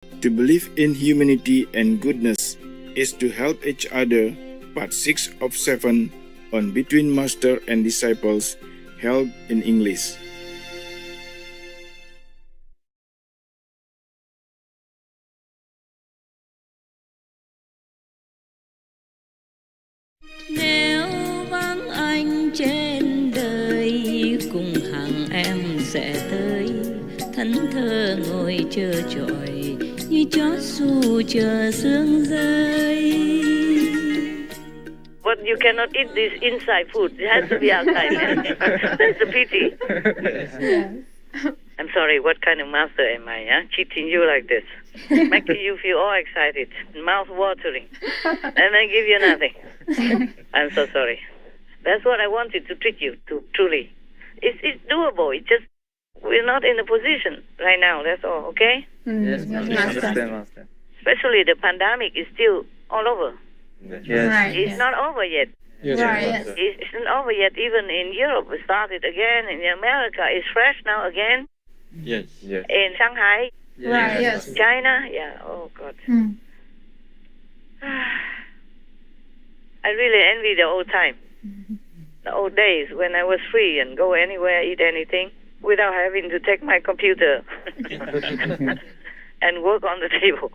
To believe in humanity and goodness is to help each other. Part 6 of 7 on Between Master and Disciples, held in English. Nếu vắng anh trên đời, cùng hàng em sẽ tới, thẫn thờ ngồi chờ trọi như chó xù chờ sương rơi. But you cannot eat this inside food. It has to be outside. That's a pity. I'm sorry, what kind of master am I, huh? Cheating you like this. Making you feel all excited, mouth-watering. And then give you nothing. I'm so sorry. That's what I wanted to treat you to, truly. It's doable. It's just, we're not in a position right now, that's all, okay? Yes, Master. Especially the pandemic is still all over. Yes. Right. It's not over yet. Yes. Right. Yes. It's not over yet. Even in Europe, it started again. In America, it's fresh now again. Yes. Yes. In Shanghai, Right. Yes. China, yeah. Oh God. I really envy the old time, the old days when I was free and go anywhere, eat anything without having to take my computer and work on the table.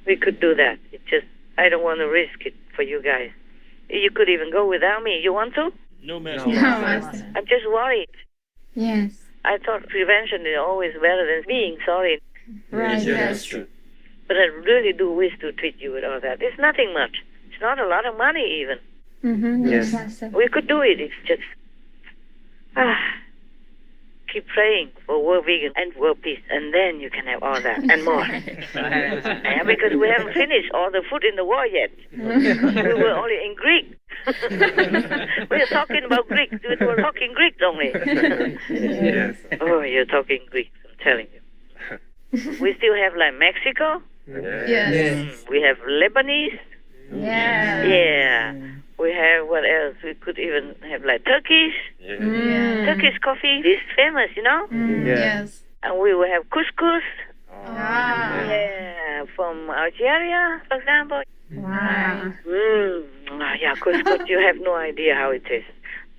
We could do that. It's just I don't want to risk it for you guys. You could even go without me. You want to? No, Master. No, Master. I'm just worried. Yes. I thought prevention is always better than being sorry. Right. Yes, Yes. that's true. But I really do wish to treat you with all that. It's nothing much. It's not a lot of money even. Yes, Yes. Master. We could do it. It's just keep praying for world vegan and world peace, and then you can have all that and more. Yeah, because we haven't finished all the food in the war yet. We were only in Greek. We were talking about Greek. We were talking Greek only. Yes. Oh, you're talking Greek, I'm telling you. We still have like Mexico. Yes. We have Lebanese. Yeah. Yeah. We have what else? We could even have like Turkish. Turkish coffee is famous, you know? Yes. And we will have couscous. Wow. Yeah, from Algeria, for example. Wow. Yeah, couscous, you have no idea how it tastes.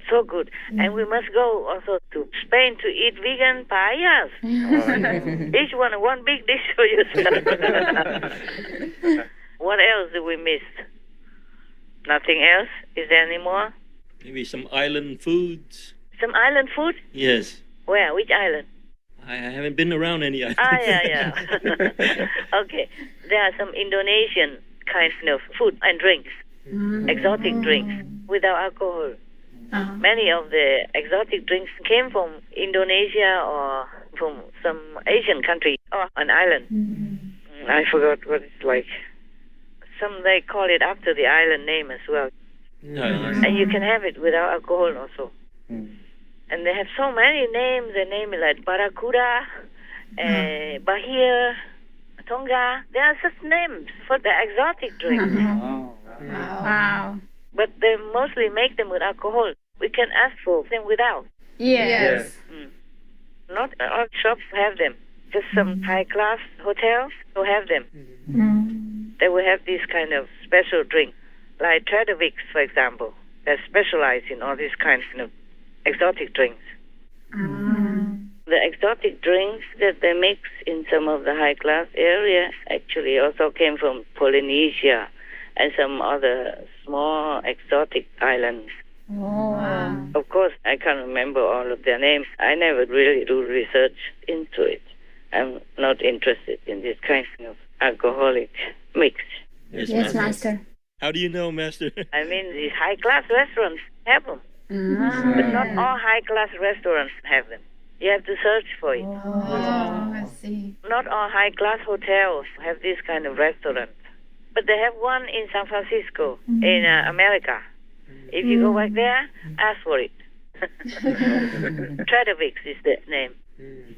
So good. And we must go also to Spain to eat vegan paellas. Each one big dish for yourself. What else do we miss? Nothing else? Is there any more? Maybe some island foods. Some island food? Yes. Where? Which island? I haven't been around any islands. Yeah. Okay. There are some Indonesian kind of food and drinks, exotic drinks, without alcohol. Many of the exotic drinks came from Indonesia or from some Asian country or an island. I forgot what it's like. Some they call it after the island name as well. And you can have it without alcohol also. And they have so many names. They name it like Barracuda, Bahia, Tonga. There are such names for the exotic drinks. Wow. But they mostly make them with alcohol. We can ask for them without. Yes. Not all shops have them. Just some high-class hotels will have them. They will have this kind of special drink, like Trader Vic's, for example. They specialize in all these kinds of exotic drinks. The exotic drinks that they mix in some of the high-class areas actually also came from Polynesia and some other small exotic islands. Of course, I can't remember all of their names. I never really do research into it. I'm not interested in this kind of alcoholic mix. Yes, Master. How do you know, Master? I mean, these high-class restaurants have them. But not all high-class restaurants have them. You have to search for it. I see. Not all high-class hotels have this kind of restaurant. But they have one in San Francisco, in America. If you go back there, ask for it. Trader Vic's is the name.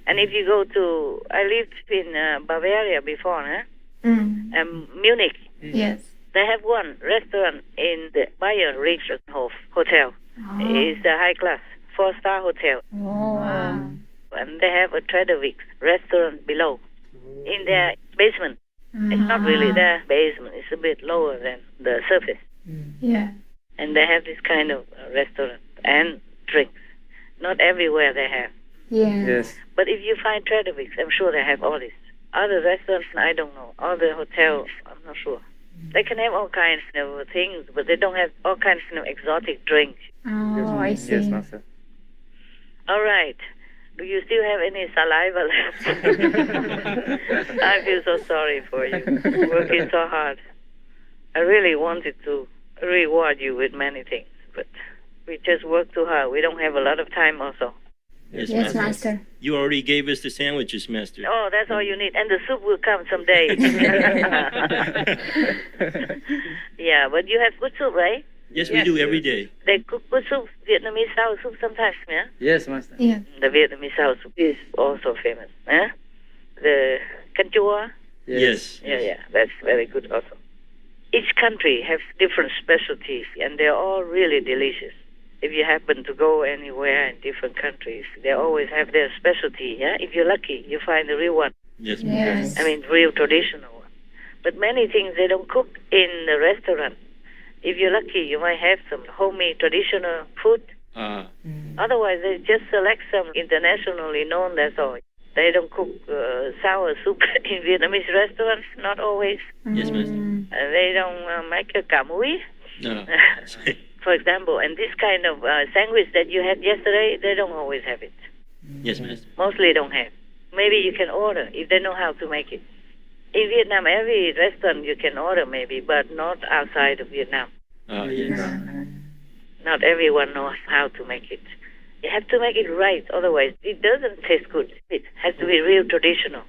And if you go to, I lived in Bavaria before, Munich. Yes. They have one restaurant in the Bayern-Richthof Hotel. It's a high-class, 4-star hotel. Wow. And they have a Trader Vic's restaurant below. in their basement. It's not really their basement. It's a bit lower than the surface. Yeah. And they have this kind of restaurant and drinks. Not everywhere they have. Yeah. Yes. But if you find Trader Vic's, I'm sure they have all this. Other restaurants, I don't know. Other hotels, I'm not sure. They can have all kinds of things, but they don't have all kinds of exotic drinks. Oh, I see. Yes, Master. All right. Do you still have any saliva left? I feel so sorry for you. Working so hard. I really wanted to reward you with many things, but we just work too hard. We don't have a lot of time also. Yes, Master. You already gave us the sandwiches, Master. Oh, that's all you need. And the soup will come someday. Yeah, but you have good soup, right? Yes, we do every day. They cook good soup, Vietnamese style soup sometimes, yeah? Yes, Master. Yeah. The Vietnamese style soup is also famous, eh? The canh chua, Yes. yeah, that's very good also. Each country has different specialties, and they're all really delicious. If you happen to go anywhere in different countries, they always have their specialty, yeah? If you're lucky, you find the real one. Yes, Yes. I mean, real traditional one. But many things they don't cook in the restaurant. If you're lucky, you might have some homemade traditional food. Otherwise, they just select some internationally known, that's all. They don't cook sour soup in Vietnamese restaurants, not always. Yes, Master. They don't make a cà muối, No. for example. And this kind of sandwich that you had yesterday, they don't always have it. Yes, Master. Mostly don't have. Maybe you can order if they know how to make it. In Vietnam, every restaurant you can order maybe, but not outside of Vietnam. Yes. Not everyone knows how to make it. You have to make it right, otherwise it doesn't taste good. It has to be real traditional.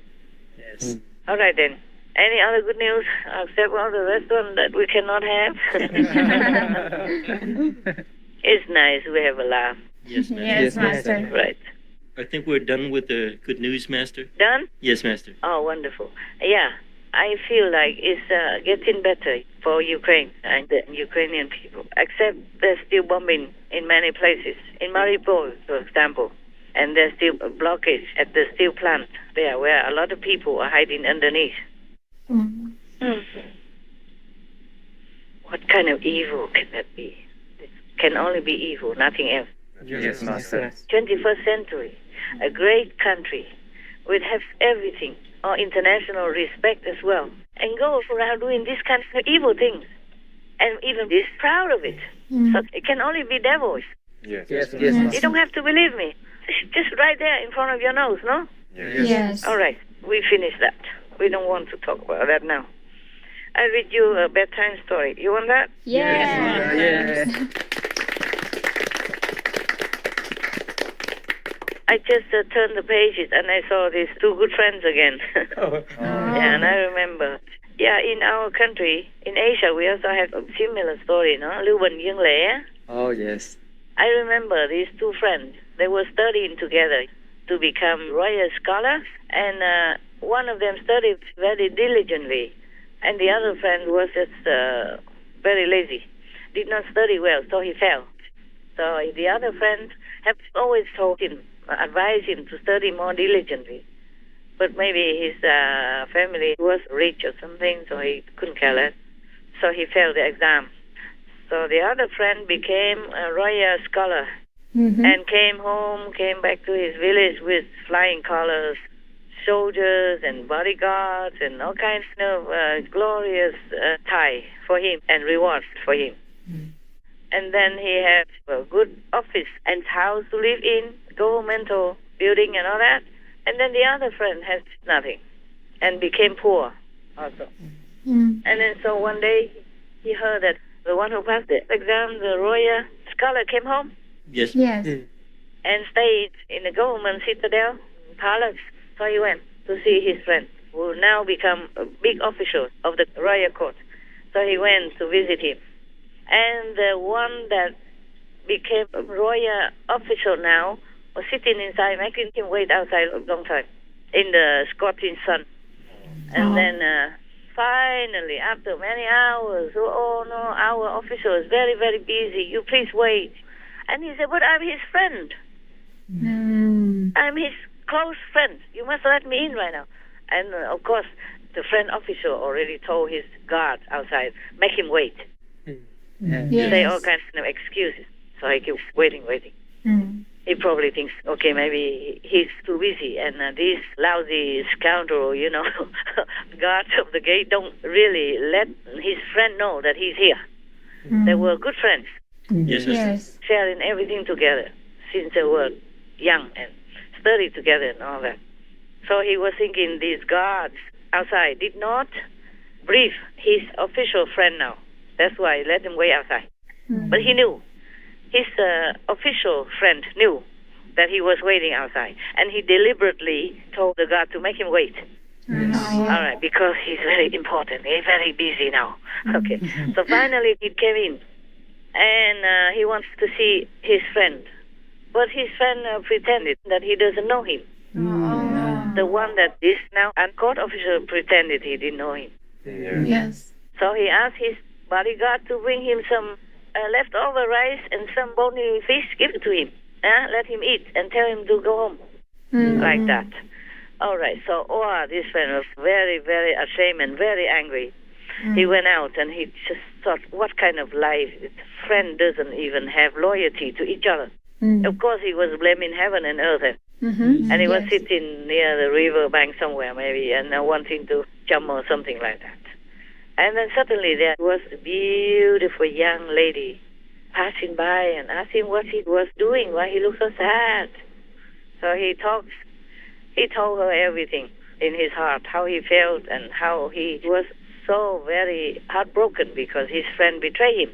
Yes. All right then. Any other good news except all the restaurant that we cannot have? It's nice. We have a laugh. Yes, Master. Yes, Master. Right. I think we're done with the good news, Master. Done? Yes, Master. Oh, wonderful. Yeah, I feel like it's getting better for Ukraine and the Ukrainian people, except there's still bombing in many places. In Mariupol, for example, and there's still a blockage at the steel plant there where a lot of people are hiding underneath. What kind of evil can that be? It can only be evil, nothing else. Yes, Master. 21st century, a great country would have everything, or international respect as well, and go around doing this kind of evil things, and even be proud of it. So it can only be devils. Yes. You don't have to believe me. Just right there in front of your nose, no? Yes. All right, we finished that. We don't want to talk about that now. I'll read you a bedtime story. You want that? Yes. I just turned the pages and I saw these two good friends again. Yeah, and I remember. Yeah, in our country, in Asia, we also have a similar story, no? Lưu Bình Dương Lễ. Oh, yes. I remember these two friends. They were studying together to become royal scholars, and one of them studied very diligently, and the other friend was just very lazy, did not study well, so he fell. So the other friend have always told him, advised him to study more diligently, but maybe his family was rich or something, so he couldn't care less. So he failed the exam. So the other friend became a royal scholar and came back to his village with flying colors, soldiers and bodyguards and all kinds of glorious tie for him and rewards for him. And then he had a good office and house to live in, governmental building and all that. And then the other friend has nothing and became poor also. And then so one day he heard that the one who passed the exam, the royal scholar, came home Yes. and stayed in the government citadel, palace. So he went to see his friend, who now become a big official of the royal court. So he went to visit him. And the one that became a royal official now was sitting inside, making him wait outside a long time in the scorching sun. And then finally, after many hours, oh no, our official is very, very busy. You please wait. And he said, but I'm his friend. I'm his close friend. You must let me in right now. And of course, the friend officer already told his guard outside, make him wait. Say all kinds of excuses. So he keeps waiting. He probably thinks, okay, maybe he's too busy, and this lousy scoundrel, guards of the gate don't really let his friend know that he's here. They were good friends, Yes, Master. Yes. sharing everything together since they were young and studied together and all that. So he was thinking these guards outside did not brief his official friend now. That's why he let him wait outside. But he knew. His official friend knew that he was waiting outside, and he deliberately told the guard to make him wait. All right, because he's very important. He's very busy now. Okay. So finally he came in, and he wants to see his friend. But his friend pretended that he doesn't know him. The one that is now a court officer pretended he didn't know him. Yes. So he asked his bodyguard to bring him some leftover rice and some bony fish, give it to him. Let him eat and tell him to go home. Like that. All right, so this friend was very, very ashamed and very angry. He went out and he just thought, what kind of life? His friend doesn't even have loyalty to each other. Of course, he was blaming heaven and earth. And he was sitting near the river bank somewhere, maybe, and wanting to jump or something like that. And then suddenly there was a beautiful young lady passing by and asked him what he was doing, why he looked so sad. So he told her everything in his heart, how he felt and how he was so very heartbroken because his friend betrayed him.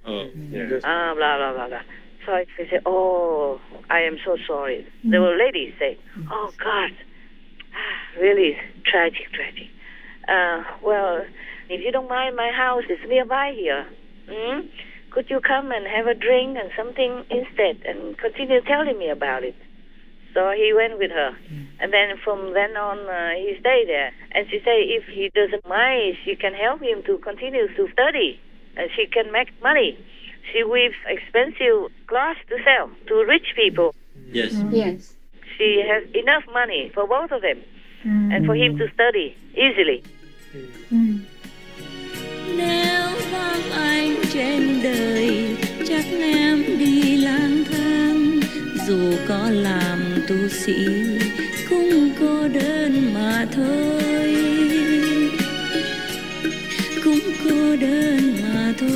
Blah, blah, blah, blah. So he said, I am so sorry. There were ladies saying, oh, God, really tragic. Well, if you don't mind, my house is nearby here. Could you come and have a drink and something instead and continue telling me about it? So he went with her. And then from then on, he stayed there. And she said if he doesn't mind, she can help him to continue to study. And she can make money. She weaves expensive clothes to sell to rich people. Yes. Yes. She has enough money for both of them and for him to study easily. Nếu vắng anh trên đời, chắc em đi lang thang. Dù có làm tu sĩ, cũng cô đơn mà thôi. Cũng cô đơn mà thôi.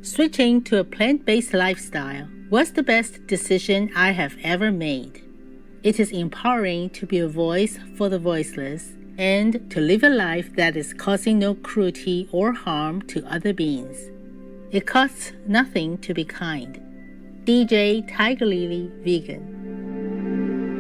Switching to a plant-based lifestyle was the best decision I have ever made. It is empowering to be a voice for the voiceless and to live a life that is causing no cruelty or harm to other beings. It costs nothing to be kind. DJ Tiger Lily Vegan.